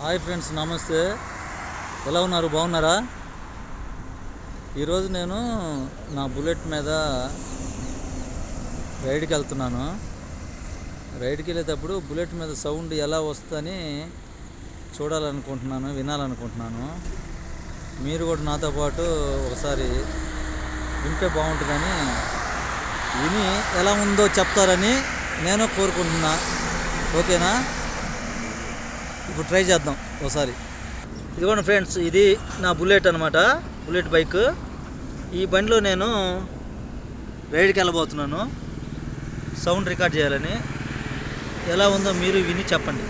Hi friends, నమస్తే. ఎలా ఉన్నారు? బాగున్నారా? ఈరోజు నేను నా బుల్లెట్ మీద రైడ్కి వెళ్తున్నాను. రైడ్కి వెళ్ళేటప్పుడు బుల్లెట్ మీద సౌండ్ ఎలా వస్తుందని చూడాలనుకుంటున్నాను, వినాలనుకుంటున్నాను. మీరు కూడా నాతో పాటు ఒకసారి వింటే బాగుంటుందని, విని ఎలా ఉందో చెప్తారని నేను కోరుకుంటున్నా. ఓకేనా? ఇప్పుడు ట్రై చేద్దాం ఒకసారి. ఇదిగోండి ఫ్రెండ్స్, ఇది నా బుల్లెట్ అనమాట, బుల్లెట్ బైక్. ఈ బండిలో నేను రైడ్కి వెళ్ళబోతున్నాను. సౌండ్ రికార్డ్ చేయాలని. ఎలా ఉందో మీరు విని చెప్పండి.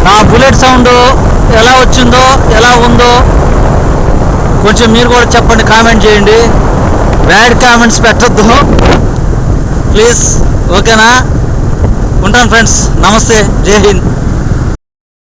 నా బుల్లెట్ సౌండ్ ఎలా వచ్చిందో, ఎలా ఉందో కొంచెం మీరు కూడా చెప్పండి, కామెంట్ చేయండి. బ్యాడ్ కామెంట్స్ పెట్టద్దు ప్లీజ్. ఓకేనా? ఉంటాను ఫ్రెండ్స్. నమస్తే. జై హింద్.